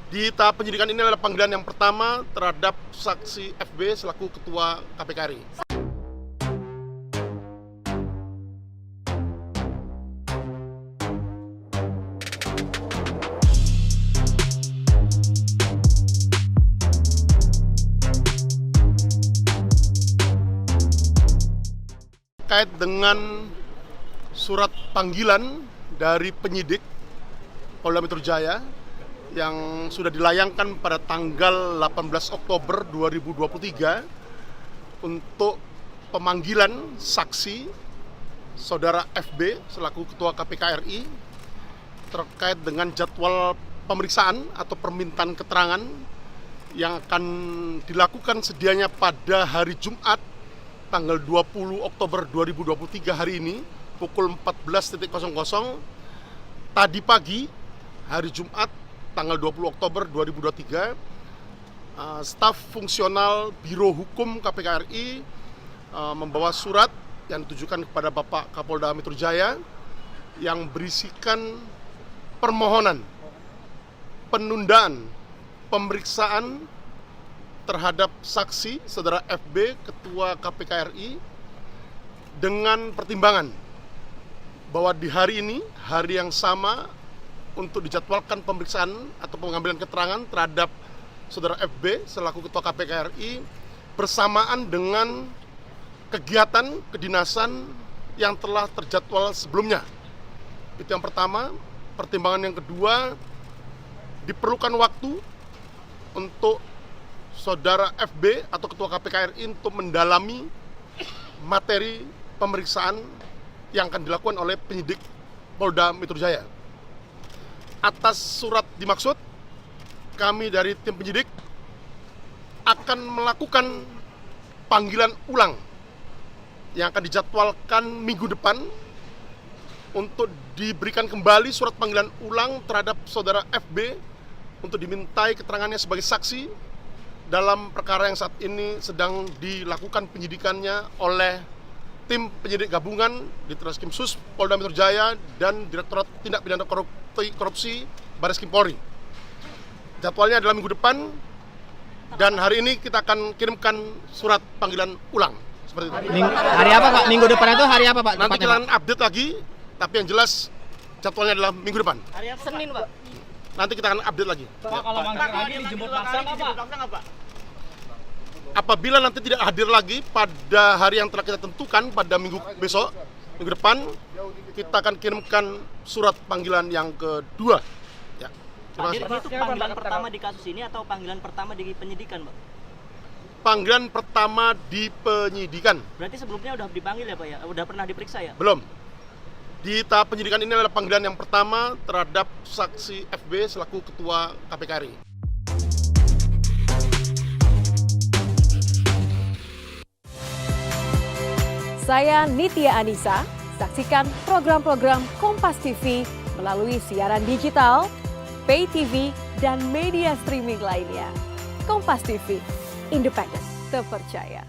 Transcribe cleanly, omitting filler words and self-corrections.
Di tahap penyidikan ini adalah panggilan yang pertama terhadap saksi FB selaku Ketua KPK RI. Terkait dengan surat panggilan dari penyidik Polda Metro Jaya yang sudah dilayangkan pada tanggal 18 Oktober 2023 untuk pemanggilan saksi Saudara FB selaku Ketua KPK RI terkait dengan jadwal pemeriksaan atau permintaan keterangan yang akan dilakukan sedianya pada hari Jumat tanggal 20 Oktober 2023 hari ini pukul 14.00 tadi pagi hari Jumat tanggal 20 Oktober 2023 staf fungsional Biro Hukum KPK RI membawa surat yang ditujukan kepada Bapak Kapolda Metro Jaya yang berisikan permohonan penundaan pemeriksaan terhadap saksi Saudara FB Ketua KPK RI dengan pertimbangan bahwa di hari ini, hari yang sama untuk dijadwalkan pemeriksaan atau pengambilan keterangan terhadap Saudara FB selaku Ketua KPK RI bersamaan dengan kegiatan kedinasan yang telah terjadwal sebelumnya. Itu yang pertama. Pertimbangan yang kedua, diperlukan waktu untuk Saudara FB atau Ketua KPK RI untuk mendalami materi pemeriksaan yang akan dilakukan oleh penyidik Polda Metro Jaya. Atas surat dimaksud, kami dari tim penyidik akan melakukan panggilan ulang yang akan dijadwalkan minggu depan untuk diberikan kembali surat panggilan ulang terhadap Saudara FB untuk dimintai keterangannya sebagai saksi dalam perkara yang saat ini sedang dilakukan penyidikannya oleh tim penyidik gabungan di Treskrim Sus Polda Metro Jaya dan Direktorat Tindak Pidana Korupsi Bareskrim Polri. Jadwalnya adalah minggu depan dan hari ini kita akan kirimkan surat panggilan ulang seperti itu. Hari apa Pak? Minggu depan itu hari apa Pak? Nanti kita akan update lagi, tapi yang jelas jadwalnya adalah minggu depan. Hari apa? Senin Pak. Nanti kita akan update lagi. Pak, kalau manggil lagi dijemput paksa nggak Pak? Apabila nanti tidak hadir lagi pada hari yang telah kita tentukan pada minggu besok, minggu depan, kita akan kirimkan surat panggilan yang kedua. Ya. Terima kasih. Itu panggilan pertama di kasus ini atau panggilan pertama di penyidikan, Pak? Panggilan pertama di penyidikan. Berarti sebelumnya udah dipanggil ya, Pak ya? Udah pernah diperiksa ya? Belum. Di tahap penyidikan ini adalah panggilan yang pertama terhadap saksi FB selaku Ketua KPK RI. Saya Nitya Anissa, saksikan program-program Kompas TV melalui siaran digital, pay TV, dan media streaming lainnya. Kompas TV, independen, terpercaya.